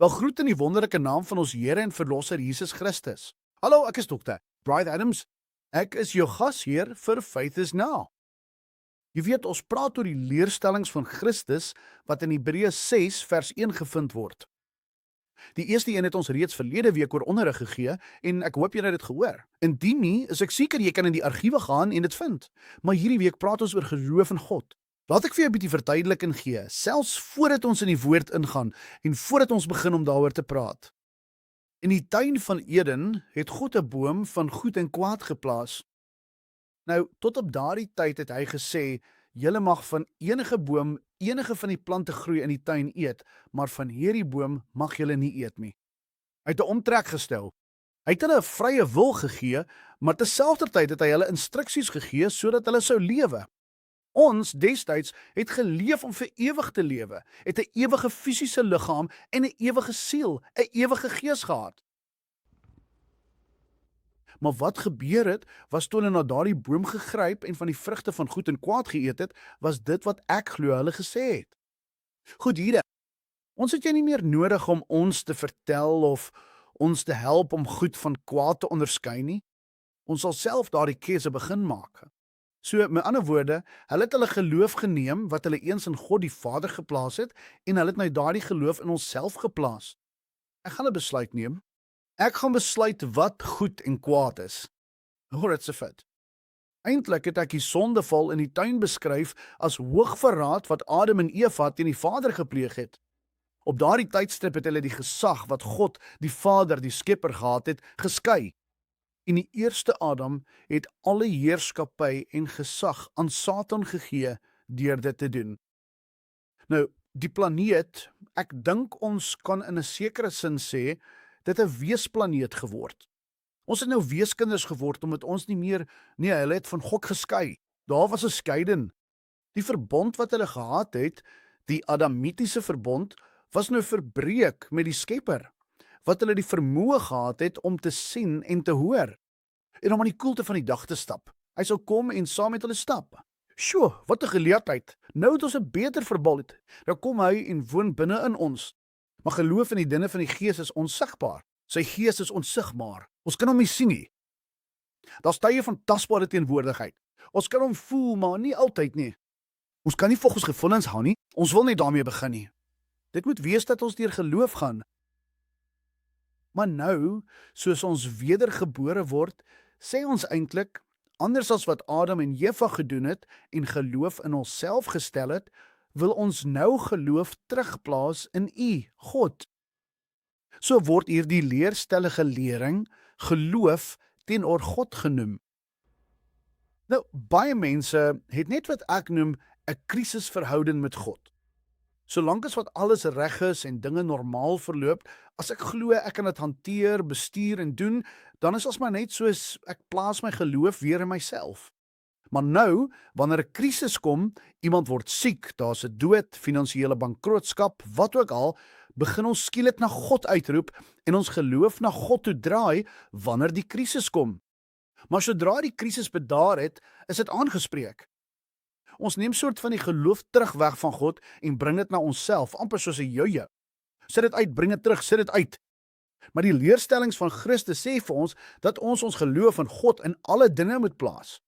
Wel groet in die wonderlike naam van ons Here en Verlosser Jesus Christus. Hallo, ek is Dr. Bryce Adams. Ek is jou gasheer vir Faith is Now. Jy weet, ons praat oor die leerstellings van Christus wat in Hebreë 6 vers 1 gevind word. Die eerste een het ons reeds verlede week oor onderrig gegee en ek hoop jy het dit gehoor. Indien nie, is ek seker jy kan in die argiewe gaan en dit vind. Maar hierdie week praat ons oor geloof in God. Laat ek vir jou 'n bietjie verduideliking gee, selfs voordat ons in die woord ingaan en voordat ons begin om daaroor te praat. In die tuin van Eden het God 'n boom van goed en kwaad geplaas. Nou, tot op daardie tyd het hy gesê, julle mag van enige boom, enige van die plante groei in die tuin eet, maar van hierdie boom mag julle nie eet nie. Hy het 'n omtrek gestel. Hy het hulle 'n vrye wil gegee, maar terselfdertyd het hy hulle instruksies gegee sodat hulle sou lewe. Ons destyds het geleef om vir ewig te lewe, het 'n ewige fisiese liggaam en 'n ewige siel, 'n ewige gees gehad. Maar wat gebeur het, was toe hulle na daardie boom gegryp en van die vrugte van goed en kwaad geëet het, was dit wat ek glo hulle gesê het. Goed hier. Ons het jy nie meer nodig om ons te vertel of ons te help om goed van kwaad te onderskei nie. Ons sal self daardie keuse begin maak. So, met ander woorde, hulle het hulle geloof geneem wat hulle eens in God die Vader geplaas het en hulle het nou daardie geloof in onsself geplaas. Ek gaan 'n besluit neem. Ek gaan besluit wat goed en kwaad is. Hoor dit se fit. Eintlik het ek die sondeval in die tuin beskryf as hoogverraad wat Adam en Eva teen die Vader gepleeg het. Op daardie tydstip het hulle die gesag wat God, die Vader, die Skepper gehad het, geskei. En die eerste Adam het alle heerskappy en gesag aan Satan gegee deur dit te doen. Nou, die planeet, ek dink ons kan in 'n sekere sin sê, dit 'n weesplaneet geword. Ons het nou weeskinders geword omdat ons hulle het van God geskei. Daar was 'n skeiding. Die verbond wat hulle gehad het, die Adamitiese verbond, was nou verbreek met die Skepper, wat hulle die vermoë gehad het om te sien en te hoor, en om aan die koelte van die dag te stap. Hy sal kom en saam met hulle stap. Sjoe, wat 'n geleerdheid. Nou het ons 'n beter verbond. Nou kom hy en woon binne in ons. Maar geloof in die dinge van die Gees is onsigbaar. Sy Gees is onsigbaar. Ons kan hom nie sien nie. Daar's tye van tasbare teenwoordigheid. Ons kan hom voel, maar nie altyd nie. Ons kan nie volgens gevoelens hou nie. Ons wil nie daarmee begin nie. Dit moet wees dat ons deur geloof gaan. Maar nou, soos ons wedergebore word, sê ons eintlik, anders as wat Adam en Eva gedoen het en geloof in onsself gestel het, wil ons nou geloof terugplaas in U, God. So word hierdie leerstellige lering geloof teenoor God genoem. Nou, baie mense het net wat ek noem 'n krisisverhouding met God. Solank as wat alles reg is en dinge normaal verloop, as ek glo ek kan dit hanteer, bestuur en doen, dan is ons maar net soos ek plaas my geloof weer in myself. Maar nou, wanneer 'n krisis kom, iemand word siek, daar's 'n dood, finansiële bankrootskap, wat ook al, begin ons skielik na God uitroep en ons geloof na God toe draai wanneer die krisis kom. Maar sodra die krisis bedaar het, is dit aangespreek. Ons neem soort van die geloof terug weg van God en bring dit na onsself, amper soos 'n jojo. Sit dit uit, bring dit terug, sit dit uit. Maar die leerstellings van Christus sê vir ons dat ons geloof in God in alle dinge moet plaas.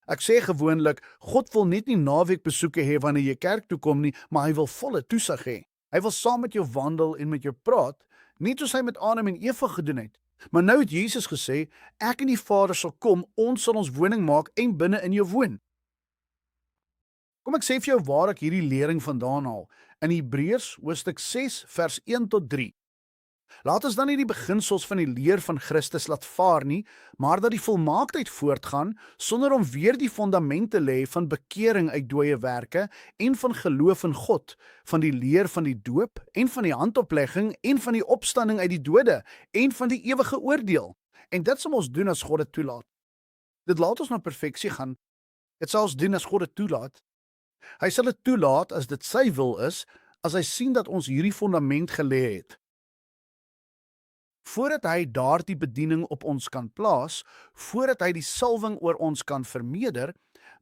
Ek sê gewoonlik, God wil net nie naweekbesoeke hê wanneer jy kerk toe kom nie, maar hy wil volle toesig hê. Hy wil saam met jou wandel en met jou praat, net soos hy met Adam en Eva gedoen het. Maar nou het Jesus gesê, ek en die Vader sal kom, ons sal ons woning maak en binne in jou woon. Kom ek sê vir jou waar ek hierdie lering vandaan haal. In Hebreërs hoofstuk 6 vers 1 tot 3. Laat ons dan nie die beginsels van die leer van Christus laat vaar nie, maar dat die volmaaktheid voortgaan, sonder om weer die fondamente lê van bekering uit dooie werke en van geloof in God, van die leer van die doop en van die handoplegging en van die opstanding uit die dode en van die ewige oordeel. En dit sal ons doen as God dit toelaat. Dit laat ons na perfeksie gaan. Dit sal ons doen as God dit toelaat. Hy sal dit toelaat as dit sy wil is, as hy sien dat ons hierdie fondament gelê het. Voordat hy daardie bediening op ons kan plaas, voordat hy die salwing oor ons kan vermeerder,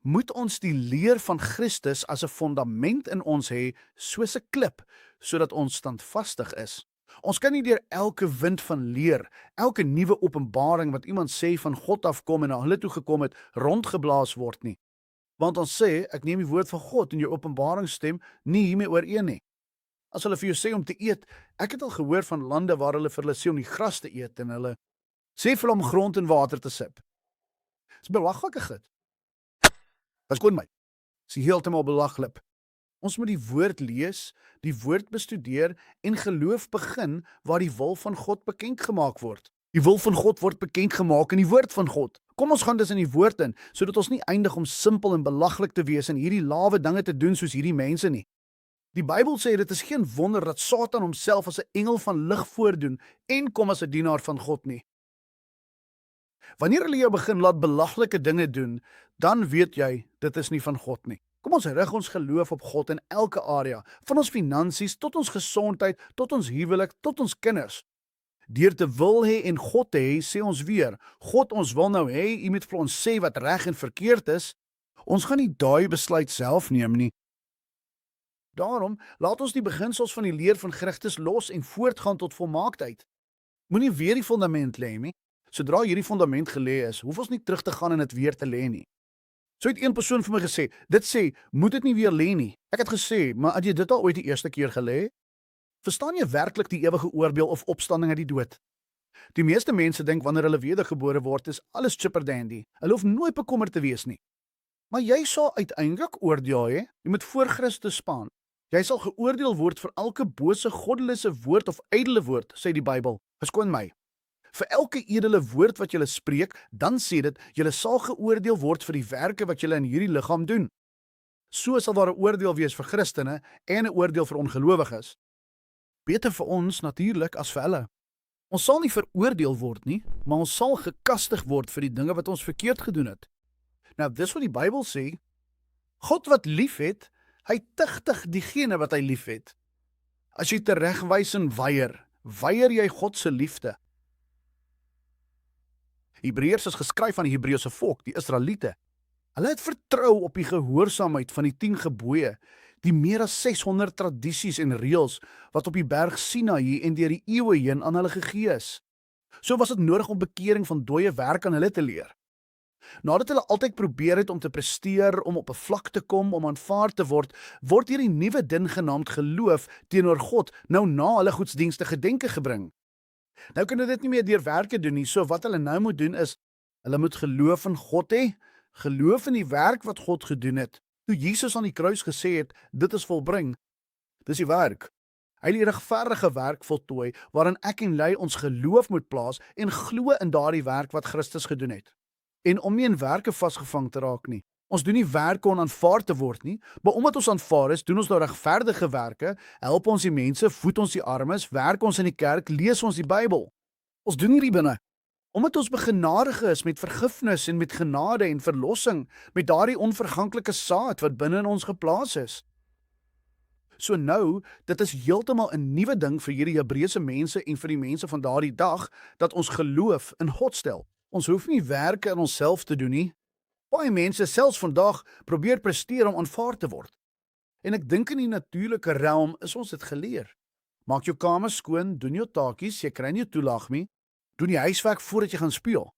moet ons die leer van Christus as 'n fondament in ons hê, soos 'n klip, sodat ons standvastig is. Ons kan nie deur elke wind van leer, elke nuwe openbaring wat iemand sê van God afkom en na hulle toe gekom het, rondgeblaas word nie. Want ons sê, ek neem die woord van God en jou openbaringsstem nie hiermee ooreen nie. As hulle vir jou sê om te eet, ek het al gehoor van lande waar hulle vir hulle sê om die gras te eet en hulle sê vir hulle om grond en water te sip. Dis belaglike goed. Verskoon my. Dis heeltemal belaglik. Ons moet die woord lees, die woord bestudeer en geloof begin waar die wil van God bekend gemaak word. Die wil van God word bekend gemaak in die woord van God. Kom ons gaan dus in die woord in, sodat ons nie eindig om simpel en belaglik te wees en hierdie lawe dinge te doen soos hierdie mense nie. Die Bybel sê dit is geen wonder dat Satan homself as 'n engel van lig voordoen en kom as 'n dienaar van God nie. Wanneer hulle jou begin laat belaglike dinge doen, dan weet jy dit is nie van God nie. Kom ons rig ons geloof op God in elke area, van ons finansies tot ons gesondheid, tot ons huwelik, tot ons kinders. Deur te wil hê en God te hê, sê ons weer, God, ons wil nou hê, U moet vir ons sê wat reg en verkeerd is. Ons gaan nie daai besluit self neem nie. Daarom, laat ons die beginsels van die leer van Christus los en voortgaan tot volmaaktheid. Moenie weer die fundament lê nie. Sodra hierdie fundament gelê is, hoef ons nie terug te gaan en dit weer te lê nie. So het een persoon vir my gesê, dit sê, moet dit nie weer lê nie. Ek het gesê, maar het jy dit al ooit die eerste keer gelê? Verstaan jy werklik die ewige oordeel of opstanding uit die dood? Die meeste mense dink wanneer hulle wedergebore word, is alles chipper dandy. Hulle hoef nooit bekommerd te wees nie. Maar jy sal uiteindelik oordeel hê. Jy moet voor Christus staan. Jy sal geoordeel word vir elke bose, goddelose woord of ydelle woord, sê die Bybel. Verskoon my. Vir elke edele woord wat jy spreek, dan sê dit, jy sal geoordeel word vir die werke wat jy in hierdie liggaam doen. So sal daar 'n oordeel wees vir Christene en 'n oordeel vir ongelowiges. Beter vir ons natuurlik as vir hulle. Ons sal nie veroordeel word nie, maar ons sal gekastig word vir die dinge wat ons verkeerd gedoen het. Nou, dis wat die Bybel sê. God wat liefhet, hy tigtig diegene wat hy liefhet. As jy teregwys en weier jy God se liefde. Hebreërs is geskryf aan die Hebreëse volk, die Israeliete. Hulle het vertrou op die gehoorsaamheid van die 10 gebooie, die meer as 600 tradisies en reëls wat op die berg Sinaï en deur die eeue heen aan hulle gegee is. So was dit nodig om bekering van dooie werk aan hulle te leer. Nadat hulle altyd probeer het om te presteer, om op 'n vlak te kom, om aanvaar te word, word hierdie nuwe ding genaamd geloof teenoor God nou na hulle godsdienstige denke gebring. Nou kan hulle dit nie meer deur werke doen nie, so wat hulle nou moet doen is, hulle moet geloof in God hê, geloof in die werk wat God gedoen het. Toe Jesus aan die kruis gesê het, dit is volbring, dis die werk. Hy het die regverdige werk voltooi, waarin ek en jy ons geloof moet plaas en glo in daardie werk wat Christus gedoen het. En om nie in werke vasgevang te raak nie. Ons doen nie werke om aanvaar te word nie, maar omdat ons aanvaar is, doen ons nou regverdige werke, help ons die mense, voed ons die armes, werk ons in die kerk, lees ons die Bybel. Ons doen hierdie binne. Omdat ons begenadig is met vergifnis en met genade en verlossing, met daardie onverganklike saad wat binne in ons geplaas is. So nou, dit is heeltemal 'n nuwe ding vir hierdie Hebreëse mense en vir die mense van daardie dag, dat ons geloof in God stel. Ons hoef nie werke in onsself te doen nie. Baie mense, selfs vandag, probeer presteer om aanvaar te word. En ek dink in die natuurlike realm is ons dit geleer. Maak jou kamer skoon, doen jou taakies, jy kry nie 'n toelaag nie. Doen die huiswerk voordat jy gaan speel.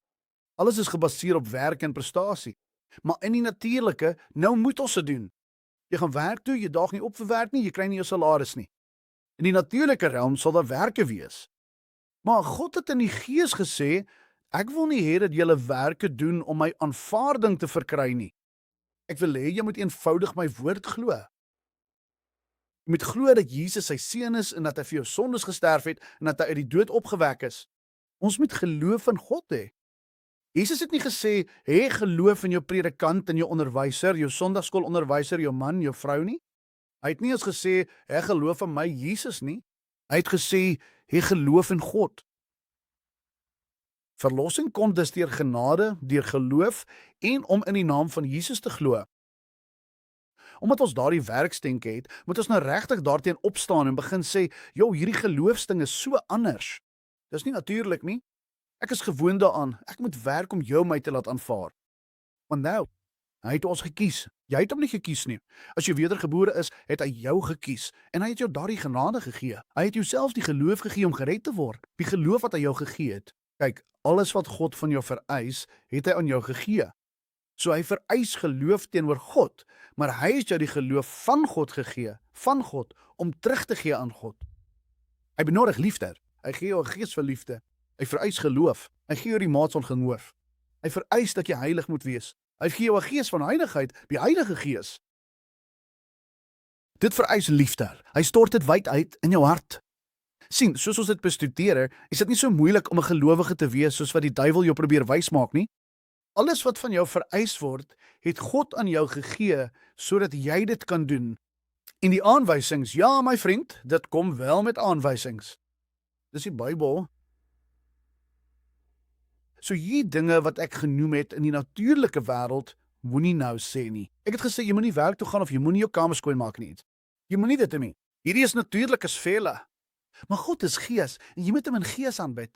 Alles is gebaseer op werk en prestasie. Maar in die natuurlike, nou moet ons dit doen. Jy gaan werk toe, jy daag nie op vir werk nie, jy kry nie jou salaris nie. In die natuurlike realm sal daar werke wees. Maar God het in die Gees gesê, ek wil nie hê dat julle werke doen om my aanvaarding te verkry nie. Ek wil hê jy moet eenvoudig my woord glo. Jy moet glo dat Jesus sy seun is en dat hy vir jou sondes gesterf het en dat hy uit die dood opgewek is. Ons moet geloof in God hê. Jesus het nie gesê, hê geloof in jou predikant en jou onderwyser, jou sonndagskoolonderwyser, jou man, jou vrou nie. Hy het nie eens gesê, hê geloof in my Jesus nie. Hy het gesê, hê geloof in God. Verlossing kom dus deur genade, deur geloof en om in die naam van Jesus te glo. Omdat ons daardie werksdenke het, moet ons nou regtig daarteen opstaan en begin sê, hierdie geloofsding is so anders. Dis nie natuurlik nie. Ek is gewoond daaraan. Ek moet werk om jou my te laat aanvaar. Want nou, Hy het ons gekies. Jy het hom nie gekies nie. As jy wedergebore is, het hy jou gekies en hy het jou daardie genade gegee. Hy het jou self die geloof gegee om gered te word. Die geloof wat hy jou gegee het. Kyk, alles wat God van jou vereis, het hy aan jou gegee. So hy vereis geloof teenoor God, maar hy het jou die geloof van God gegee, van God, om terug te gee aan God. Hy benodig liefde. Hy gee jou 'n gees van liefde. Hy vereis geloof. Hy gee jou die maat van geloof. Hy vereis dat jy heilig moet wees. Hy gee jou 'n gees van heiligheid, die Heilige Gees. Dit vereis liefde. Hy stort dit wyd uit in jou hart. Sien, soos ons dit bestudeer, is dit nie so moeilik om 'n gelowige te wees soos wat die duiwel jou probeer wys maak nie. Alles wat van jou vereis word, het God aan jou gegee sodat jy dit kan doen. En die aanwysings, ja my vriend, dit kom wel met aanwysings. Dis die Bybel. So hierdie dinge wat ek genoem het in die natuurlike wêreld, moenie nou sê nie. Ek het gesê jy moenie werk toe gaan of jy moenie jou kamer skoon maak nie. Jy moenie dit doen nie. Hierdie is natuurlike sfere. Maar God is gees en jy moet hom in gees aanbid.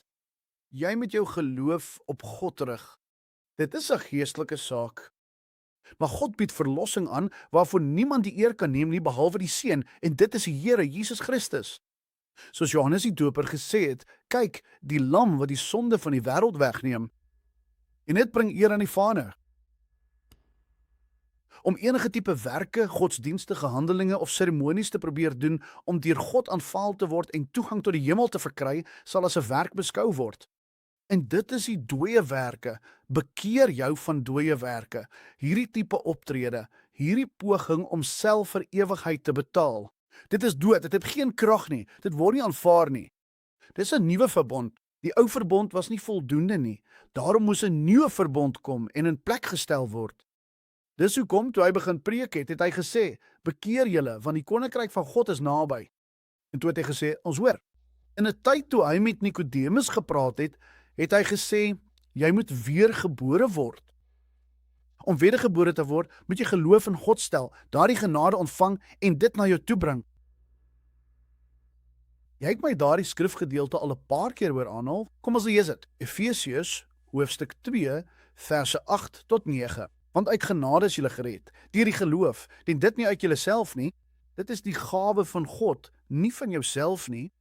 Jy moet jou geloof op God rig. Dit is 'n geestelike saak. Maar God bied verlossing aan waarvoor niemand die eer kan neem nie behalwe die Seun en dit is die Here Jesus Christus. Soos Johannes die Doper gesê het, kyk, die lam wat die sonde van die wêreld wegneem. En dit bring eer aan die Vader. Om enige tipe werke, godsdienstige handelinge of seremonies te probeer doen om deur God aanvaal te word en toegang tot die hemel te verkry, sal as 'n werk beskou word. En dit is die dooie werke. Bekeer jou van dooie werke. Hierdie tipe optrede, hierdie poging om self vir ewigheid te betaal. Dit is dood, dit het geen krag nie. Dit word nie aanvaar nie. Dis 'n nuwe verbond. Die ou verbond was nie voldoende nie. Daarom moes 'n nuwe verbond kom en in plek gestel word. Dis hoekom toe hy begin preek het hy gesê, bekeer julle, want die koninkryk van God is naby. En toe het hy gesê, ons hoor. In 'n tyd toe hy met Nikodemus gepraat het hy gesê, jy moet weergebore word. Om wedergebore te word, moet jy geloof in God stel, daardie genade ontvang en dit na jou toe bring. Jy het my daardie skrifgedeelte al 'n paar keer hoor aanhaal. Kom ons lees dit. Efesiërs hoofstuk 2 verse 8 tot 9. Want uit genade is julle gered, deur die geloof, en dit nie uit julleself nie. Dit is die gawe van God, nie van jouself nie.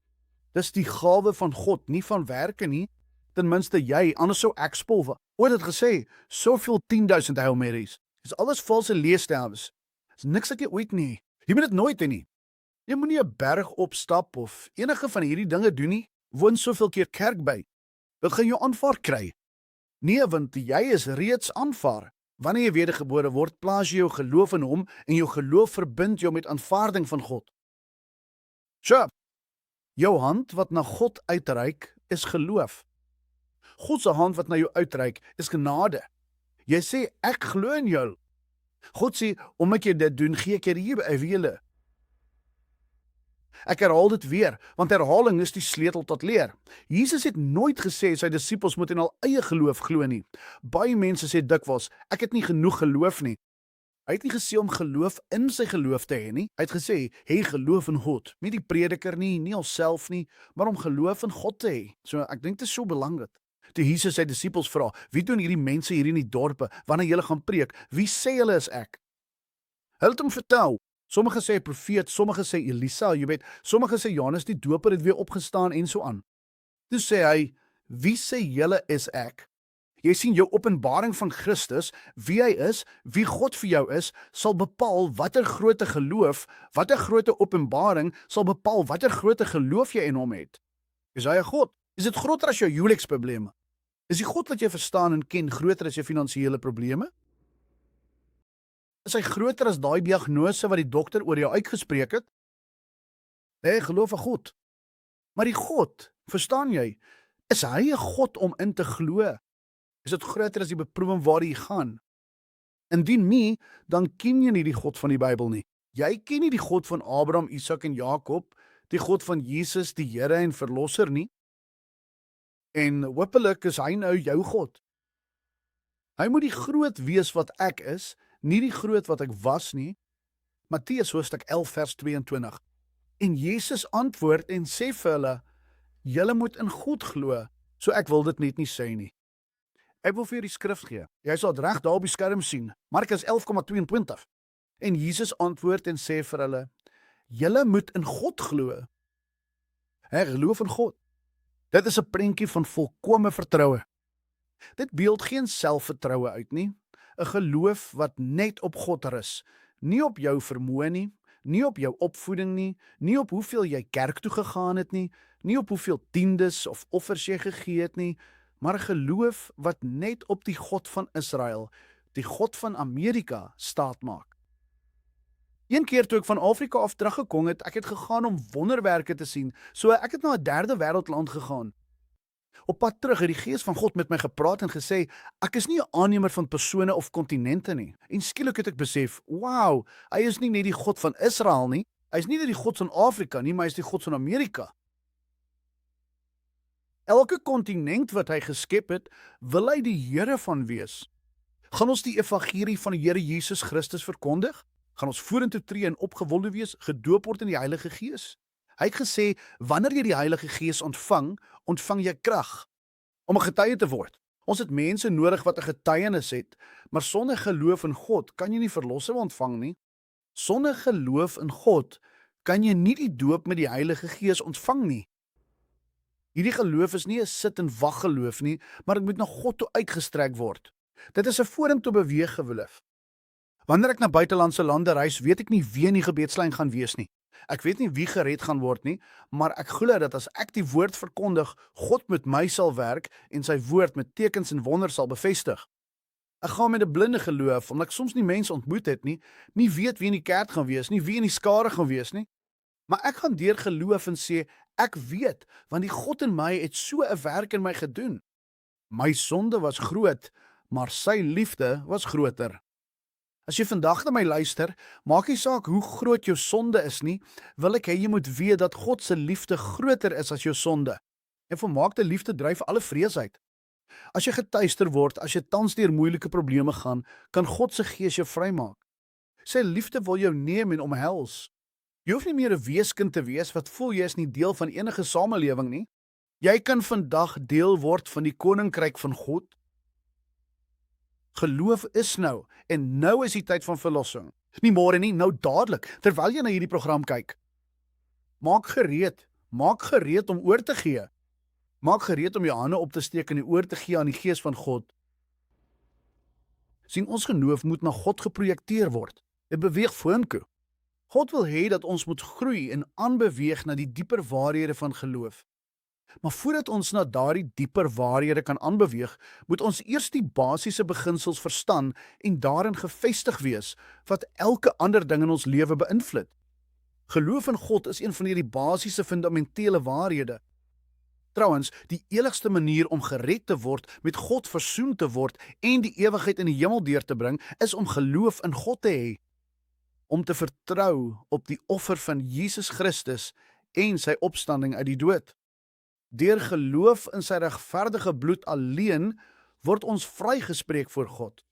Dis die gawe van God, nie van werke nie. Ten minste jy, anders sou ek spolwe. Ooit het gesê, soveel 10,000 Hail Marys. Dis alles valse leesstellings. Dis niks wat jy ooit nie. Jy moet dit nooit doen nie. Jy moenie 'n berg opstap of enige van hierdie dinge doen nie. Woon soveel keer kerk by. Wil gaan jou aanvaar kry. Nee, want jy is reeds aanvaar. Wanneer jy wedergebore word, plaas jy jou geloof in hom en jou geloof verbind jou met aanvaarding van God. So, jou hand wat na God uitreik, is geloof. God se hand wat na jou uitreik, is genade. Jy sê, ek glo in jou. God sê, omdat jy dit doen, gee ek hier 'n wiele. Ek herhaal dit weer, want herhaling is die sleutel tot leer. Jesus het nooit gesê sy disippels moet in hul eie geloof glo nie. Baie mense sê dikwels, ek het nie genoeg geloof nie. Hy het nie gesê om geloof in sy geloof te hê nie. Hy het gesê, hê geloof in God. Nie die prediker nie onsself nie, maar om geloof in God te hê. So ek dink dit is so belangrik. Toe Jesus sy disippels vra, wie doen hierdie mense hier in die dorpe, wanneer julle gaan preek, wie sê hulle is ek? Hulle het hom vertel. Sommige sê profeet, sommige sê Elisa, jy weet, sommige sê Johannes die Doper het weer opgestaan en so aan. Toe sê hy, wie sê julle is ek? Jy sien jou openbaring van Christus, wie hy is, wie God vir jou is, sal bepaal watter groote geloof, watter groote openbaring sal bepaal watter groote geloof jy in hom het. Is hy 'n God? Is dit groter as jou huweliksprobleme? Is die God wat jy verstaan en ken groter as jou finansiële probleme? Is hy groter as daai diagnose wat die dokter oor jou uitgespreek het? Nee, geloof in God. Maar die God, verstaan jy, is hy 'n God om in te glo? Is dit groter as die beproewing waar jy gaan? Indien nie, dan ken jy nie die God van die Bybel nie. Jy ken nie die God van Abraham, Isak en Jakob, die God van Jesus, die Here en Verlosser nie. En hoopelik is hy nou jou God. Hy moet die groot wees wat ek is, nie die groot wat ek was nie. Matteus hoofstuk 11 vers 22. En Jesus antwoord en sê vir hulle, julle moet in God glo, so ek wil dit net nie sê nie. Hy wil vir jou die skrif gee. Jy sal dit reg daar op die skerm sien. Markus 11:22. En Jesus antwoord en sê vir hulle: "Julle moet in God glo." Hy geloof in God. Dit is 'n prentjie van volkomme vertroue. Dit beeld geen selfvertroue uit nie, 'n geloof wat net op God rus, nie op jou vermoë nie, nie op jou opvoeding nie, nie op hoeveel jy kerk toe gegaan het nie, nie op hoeveel tiendes of offers jy gegee het nie, maar 'n geloof wat net op die God van Israel, die God van Amerika, staat maak. Een keer toe ek van Afrika af teruggekom het, ek het gegaan om wonderwerke te sien, so ek het na 'n derde wêreldland gegaan. Op pad terug het die Gees van God met my gepraat en gesê, ek is nie 'n aannemer van persone of kontinente nie. En skielik het ek besef, wow, hy is nie net die God van Israel nie, hy is nie net die God van Afrika nie, maar hy is die God van Amerika. Elke kontinent wat hy geskep het, wil hy die Here van wees. Gaan ons die evangelie van die Here Jesus Christus verkondig? Gaan ons vorentoe tree en opgewonde wees, gedoop word in die Heilige Gees? Hy het gesê, wanneer jy die Heilige Gees ontvang, ontvang jy krag om 'n getuie te word. Ons het mense nodig wat 'n getuienis het, maar sonder geloof in God kan jy nie verlossing ontvang nie. Sonder geloof in God kan jy nie die doop met die Heilige Gees ontvang nie. Hierdie geloof is nie 'n sit en wag geloof nie, maar dit moet na God toe uitgestrek word. Dit is 'n vorentoe beweeg geloof. Wanneer ek na buitelandse lande reis, weet ek nie wie in die gebedslyn gaan wees nie. Ek weet nie wie gered gaan word nie, maar ek glo dat as ek die woord verkondig, God met my sal werk en sy woord met tekens en wonders sal bevestig. Ek gaan met 'n blinde geloof, omdat ek soms nie mense ontmoet het nie weet wie in die kerk gaan wees nie, wie in die skare gaan wees nie. Maar ek gaan deur geloof en sê, ek weet, want die God in my het so 'n werk in my gedoen. My sonde was groot, maar sy liefde was groter. As jy vandag na my luister, maak nie saak hoe groot jou sonde is nie, wil ek hê jy moet weet dat God se liefde groter is as jou sonde. En volmaakte liefde dryf alle vrees uit. As jy getuister word, as jy tans deur moeilike probleme gaan, kan God se Gees jou vrymaak. Sy liefde wil jou neem en omhels. Jy hoef nie meer 'n weeskind te wees wat voel jy is nie deel van enige samelewing nie. Jy kan vandag deel word van die koninkryk van God. Geloof is nou, en nou is die tyd van verlossing. Nie môre nie, nou dadelik, terwyl jy na hierdie program kyk. Maak gereed om oor te gee. Maak gereed om jou hande op te steek en die oor te gee aan die Gees van God. Sien, ons geloof moet na God geprojekteer word. Dit beweeg vorentoe. God wil hê dat ons moet groei en aanbeweeg na die dieper waarhede van geloof. Maar voordat ons na daardie dieper waarhede kan aanbeweeg, moet ons eers die basiese beginsels verstaan en daarin gefestig wees wat elke ander ding in ons lewe beïnvloed. Geloof in God is een van hierdie basiese fundamentele waarhede. Trouwens, die enigste manier om gered te word, met God versoen te word en die ewigheid in die hemel deur te bring, is om geloof in God te hê. Om te vertrou op die offer van Jesus Christus en sy opstanding uit die dood. Deur geloof in sy regverdige bloed alleen word ons vrygespreek voor God.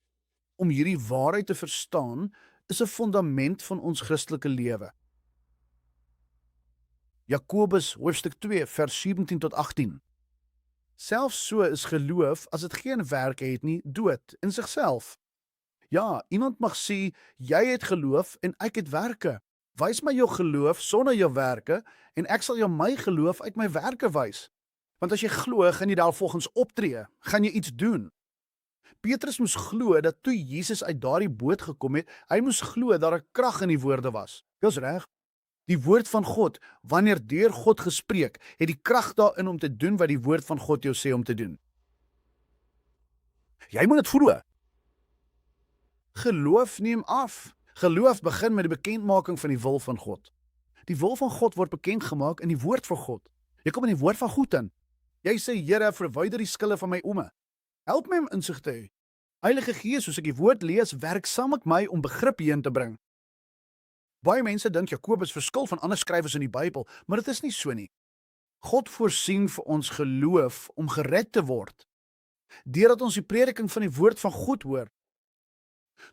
Om hierdie waarheid te verstaan, is 'n fundament van ons Christelike lewe. Jakobus hoofstuk 2 vers 17 tot 18. Selfs so is geloof, as dit geen werke het nie, dood in sigself. Ja, iemand mag sê, jy het geloof en ek het werke. Wys my jou geloof sonder jou werke en ek sal jou my geloof uit my werke wys. Want as jy glo, gaan jy daarvolgens optree, gaan jy iets doen. Petrus moes glo dat toe Jesus uit daardie boot gekom het, hy moes glo dat daar krag in die woorde was. Dis reg. Die woord van God, wanneer deur God gespreek, het die krag daarin om te doen wat die woord van God jou sê om te doen. Jy moet dit glo. Geloof neem af. Geloof begin met die bekendmaking van die wil van God. Die wil van God word bekend gemaak in die woord van God. Jy kom in die woord van God in. Jy sê, Here, verwyder die skille van my ome. Help my om insig te hê. Heilige Gees, soos ek die woord lees, werk saam met my om begrip hierin te bring. Baie mense dink Jakobus verskil van ander skrywers in die Bybel, maar dit is nie so nie. God voorsien vir ons geloof om gered te word, deurdat ons die prediking van die woord van God hoor.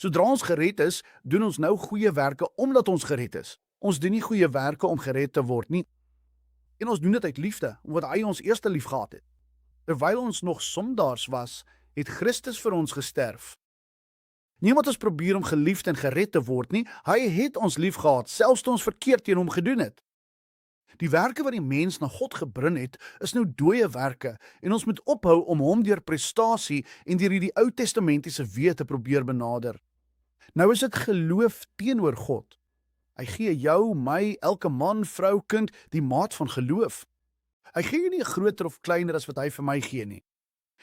Sodra ons gered is, doen ons nou goeie werke omdat ons gered is. Ons doen nie goeie werke om gered te word nie. En ons doen dit uit liefde, omdat hy ons eerste lief gehad het. Terwyl ons nog sondaars was, het Christus vir ons gesterf. Niemand ons probeer om geliefd en gered te word nie. Hy het ons lief gehad, selfs toe ons verkeerd teen hom gedoen het. Die werke wat die mens na God gebring het, is nou dooie werke en ons moet ophou om hom deur prestasie en deur hierdie Ou Testamentiese weë te probeer benader. Nou is dit geloof teenoor God. Hy gee jou, my, elke man, vrou, kind die maat van geloof. Hy gee jou nie groter of kleiner as wat hy vir my gee nie.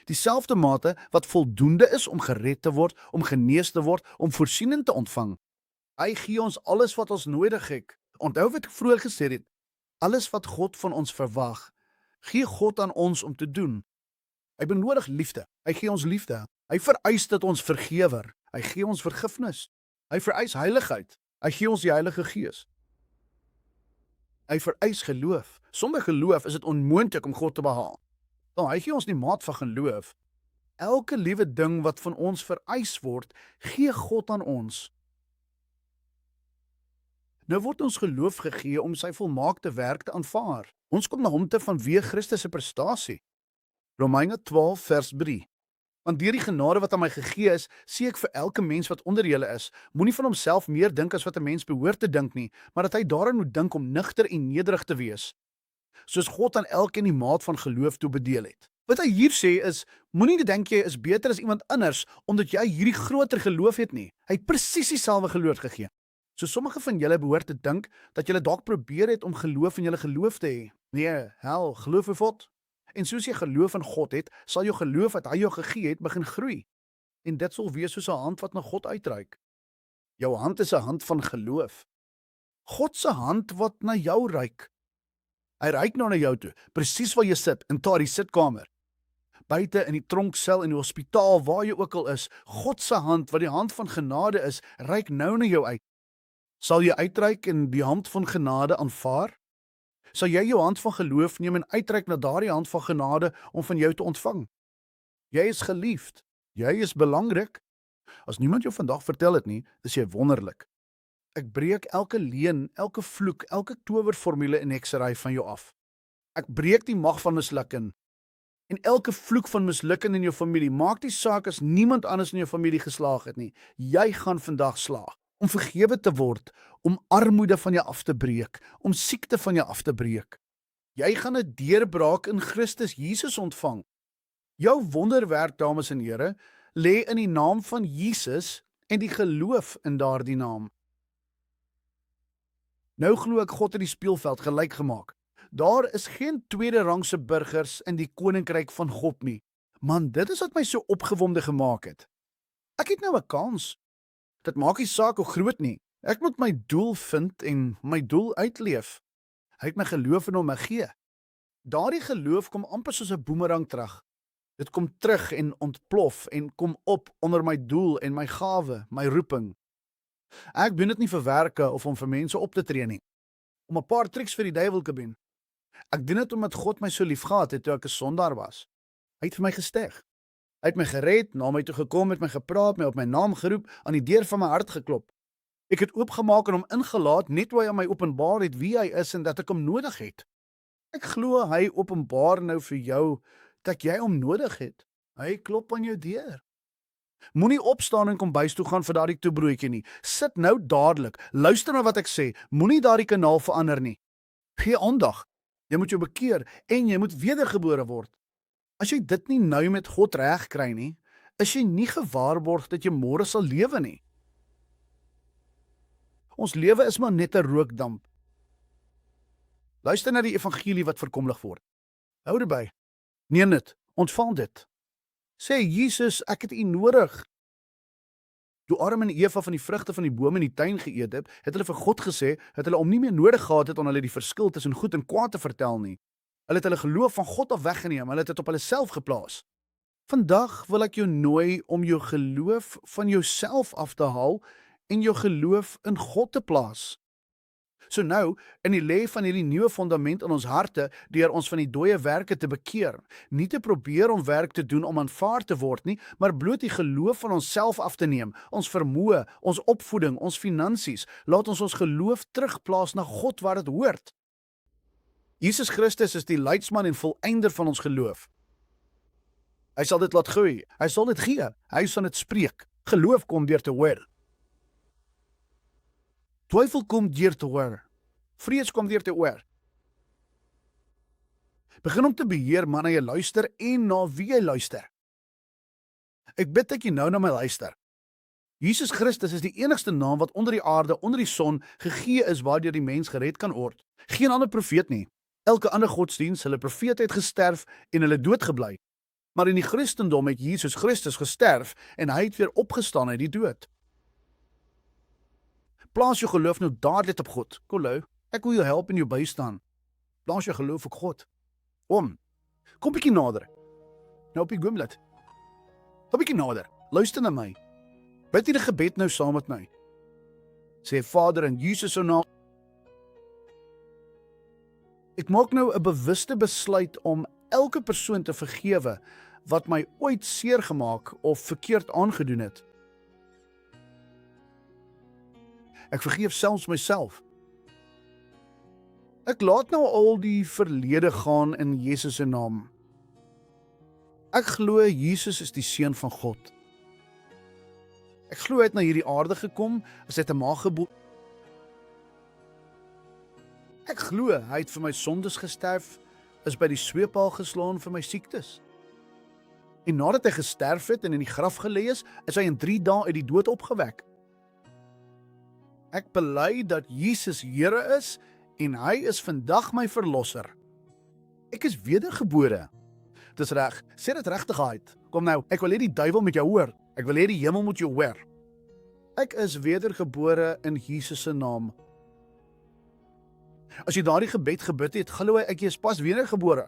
Dieselfde mate wat voldoende is om gered te word, om genees te word, om voorsiening te ontvang. Hy gee ons alles wat ons nodig het. Onthou wat ek vroeër gesê het, alles wat God van ons verwag, gee God aan ons om te doen. Hy benodig liefde. Hy gee ons liefde. Hy vereis dat ons vergewer. Hy gee ons vergifnis. Hy vereis heiligheid. Hy gee ons die Heilige Gees. Hy vereis geloof. Sonder geloof is dit onmoontlik om God te behaal. Hy gee ons die maat van geloof. Elke liewe ding wat van ons vereis word, gee God aan ons. Nou word ons geloof gegee om sy volmaakte werk te aanvaar. Ons kom na hom te vanweë Christus se prestasie. Romeine 12 vers 3. Want deur die genade wat aan my gegee is, sê ek vir elke mens wat onder julle is, moenie van homself meer dink as wat 'n mens behoort te dink nie, maar dat hy daaraan moet dink om nugter en nederig te wees, soos God aan elkeen die maat van geloof toebedeel het. Wat hy hier sê is, moenie dink jy is beter as iemand anders omdat jy hierdie groter geloof het nie. Hy het presies dieselfde geloof gegee. So sommige van julle behoort te dink dat julle dalk probeer het om geloof in julle geloof te hê. Nee, geloof in God. En soos jy geloof in God het, sal jou geloof wat hy jou gegee het begin groei. En dit sal wees soos 'n hand wat na God uitreik. Jou hand is 'n hand van geloof. God se hand wat na jou reik. Hy reik nou na jou toe, presies waar jy sit, in daardie sitkamer. Buite in die tronksel in die hospitaal, waar jy ook al is, God se hand wat die hand van genade is, reik nou na jou uit. Sal jy uitreik en die hand van genade aanvaar? Sal jy jou hand van geloof neem en uitreik na daardie hand van genade om van jou te ontvang? Jy is geliefd. Jy is belangrik. As niemand jou vandag vertel het nie, is jy wonderlik. Ek breek elke leuen, elke vloek, elke towerformule en heksery van jou af. Ek breek die mag van mislukking. En elke vloek van mislukking in jou familie, maak nie saak as niemand anders in jou familie geslaag het nie. Jy gaan vandag slaag. Om vergewe te word, om armoede van jou af te breek, om siekte van jou af te breek. Jy gaan 'n deurbraak in Christus Jesus ontvang. Jou wonderwerk, dames en here, lê in die naam van Jesus en die geloof in daardie naam. Nou glo ek God het die speelveld gelyk gemaak. Daar is geen tweede rangse burgers in die koninkryk van God nie. Man, dit is wat my so opgewonde gemaak het. Ek het nou 'n kans. Dit maak nie saak hoe groot nie. Ek moet my doel vind en my doel uitleef. Hy het my geloof in hom gegee. Daardie geloof kom amper soos 'n boemerang terug. Dit kom terug en ontplof en kom op onder my doel en my gawe, my roeping. Ek doen dit nie vir werke of om vir mense op te tree nie. Om 'n paar triks vir die duiwel te doen. Ek doen dit omdat God my so liefgehad het toe ek 'n sondaar was. Hy het vir my gesteg. Hy het my gered, na my toe gekom, met my gepraat, my op my naam geroep, aan die deur van my hart geklop. Ek het oopgemaak en hom ingelaat net toe hy aan my openbaar het wie hy is en dat ek hom nodig het. Ek glo hy openbaar nou vir jou dat jy hom nodig het. Hy klop aan jou deur. Moenie opstaan en kombuis toe gaan vir daardie toebroodjie nie. Sit nou dadelik. Luister na wat ek sê. Moenie daardie kanaal verander nie. Gee aandag. Jy moet jou bekeer en jy moet wedergebore word. As jy dit nie nou met God reg kry nie, is jy nie gewaarborg dat jy môre sal lewe nie. Ons lewe is maar net 'n rookdamp. Luister na die evangelie wat verkondig word. Hou erby. Neem dit. Ontvang dit. Sê Jesus, ek het U nodig. Toe Adam en Eva van die vrugte van die boom in die tuin geëet het hulle vir God gesê dat hulle hom nie meer nodig gehad het om hulle die verskil tussen goed en kwaad te vertel nie. Hulle het hulle geloof van God af weggeneem, hulle het dit op hulle self geplaas. Vandag wil ek jou nooi om jou geloof van jouself af te haal en jou geloof in God te plaas. So nou, in die lê van hierdie nuwe fondament in ons harte, deur ons van die dooie werke te bekeer, nie te probeer om werk te doen om aanvaar te word nie, maar bloot die geloof van onsself af te neem, ons vermoë, ons opvoeding, ons finansies, laat ons geloof terugplaas na God waar dit hoort. Jesus Christus is die leidsman en volëinder van ons geloof. Hy sal dit laat groei. Hy sal dit gee. Hy sal dit spreek. Geloof kom deur te hoor. Twyfel kom deur te hoor. Vrees kom deur te hoor. Begin om te beheer maar na jy luister en na wie jy luister. Ek bid dat jy nou na my luister. Jesus Christus is die enigste naam wat onder die aarde, onder die son, gegee is waardeur die mens gered kan word. Geen ander profeet nie. Elke ander godsdiens, hulle profeet het gesterf en hulle doodgebly. Maar in die Christendom het Jesus Christus gesterf en hy het weer opgestaan uit die dood. Plaas jou geloof nou dadelik op God. Kolou, ek wil jou help en jou bystaan. Plaas jou geloof op God. Kom bietjie nader. Nou op die goomlet. Kom bietjie nader. Luister na my. Bid hierdie gebed nou saam met my. Sê Vader in Jesus se naam. Ek maak nou 'n bewuste besluit om elke persoon te vergewe wat my ooit seer gemaak of verkeerd aangedoen het. Ek vergeef selfs myself. Ek laat nou al die verlede gaan in Jesus se naam. Ek glo Jesus is die seun van God. Ek glo hy het na hierdie aarde gekom, is uit 'n maag gebore. Ek glo hy het vir my sondes gesterf, is by die sweepaal geslaan vir my siektes. En nadat hy gesterf het en in die graf gelê is hy in 3 dae uit die dood opgewek. Ek bely dat Jesus Here is en hy is vandag my verlosser. Ek is wedergebore. Dis reg, sê dit regtig uit. Kom nou, ek wil hê die duiwel moet jou hoor. Ek wil hê die hemel moet jou hoor. Ek is wedergebore in Jesus se naam. As jy daardie gebed gebid het, glo ek jy is pas wedergebore.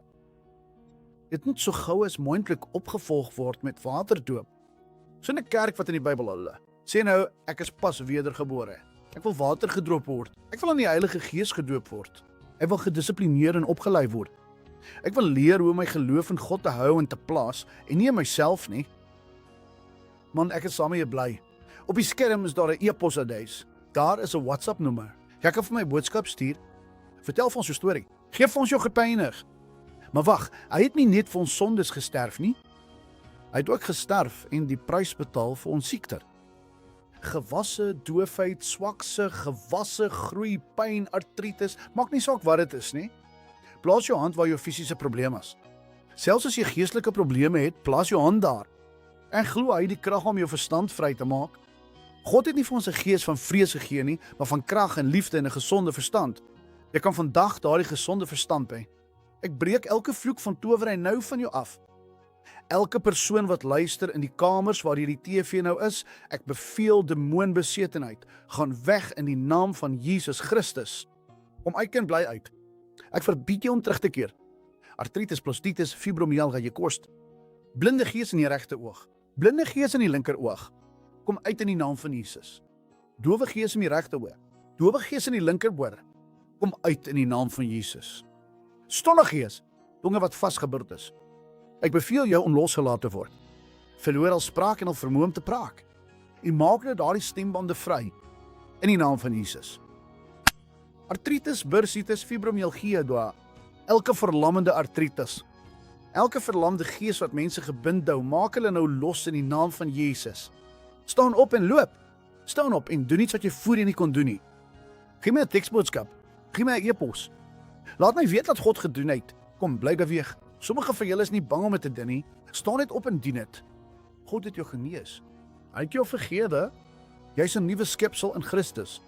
Dit moet so gou as moontlik opgevolg word met waterdoop. So 'n kerk wat in die Bybel hulle sê nou ek is pas wedergebore. Ek wil water gedroop word. Ek wil aan die Heilige Gees gedoop word. Ek wil gedissiplineer en opgelei word. Ek wil leer hoe my geloof in God te hou en te plaas en nie in myself nie. Man, ek is saam met jou bly. Op die skerm is daar 'n e-posadres. Daar is 'n WhatsApp nommer. Jy kan vir my boodskap stuur. Vertel vir ons jou storie. Geef vir ons jou getuienis. Maar wag, hy het nie net vir ons sondes gesterf nie. Hy het ook gesterf en die prys betaal vir ons siekte. Gewasse, doofheid, swakse, gewasse, groei, pyn, artritis, maak nie saak wat dit is nie. Plaas jou hand waar jou fisiese probleem is. Selfs as jy geestelike probleme het, plaas jou hand daar. En glo hy het die krag om jou verstand vry te maak. God het nie vir ons 'n gees van vrees gegee nie, maar van krag en liefde en 'n gesonde verstand. Jy kan vandag daardie gesonde verstand hê. Ek breek elke vloek van towery nou van jou af. Elke persoon wat luister in die kamers waar hierdie TV nou is, ek beveel demoonbesetenheid, gaan weg in die naam van Jesus Christus. Kom uit en bly uit. Ek verbied jou om terug te keer. Artritis, prostatitis, fibromialgia, jy kost. Blinde gees in die regte oog. Blinde gees in die linker oog. Kom uit in die naam van Jesus. Dowe gees in die regte oor. Dowe gees in die linker oor. Kom uit in die naam van Jesus. Stomme gees, dinge wat vasgebind is. Ek beveel jou om losgelaat te word. Verloor al spraak en al vermoë om te praat. En maak nou daardie stembande vry in die naam van Jesus. Artritis, bursitis, fibromialgia, elke verlammende artritis. Elke verlamde gees wat mense gebind hou, maak hulle nou los in die naam van Jesus. Staan op en loop. Staan op en doen iets wat jy voorheen nie kon doen nie. Gee my 'n teksboodskap. Gee my 'n e-pos. Laat my weet wat God gedoen het. Kom, bly beweeg. Sommige van julle is nie bang om dit te doen nie. Staan net op en dien dit. God het jou genees. Hy het jou vergewe. Jy's 'n nuwe skepsel in Christus.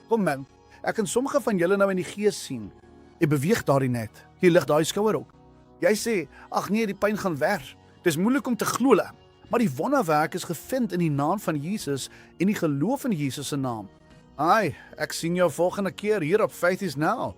Kom man, ek kan sommige van julle nou in die gees sien. Jy beweeg daardie net. Jy lig daai skouer op. Jy sê, ag nee, die pyn gaan weg. Dis moeilik om te glo, maar die wonderwerk is gevind in die naam van Jesus en die geloof in Jesus se naam. Ai, ek sien jou volgende keer hier op Faith is Now.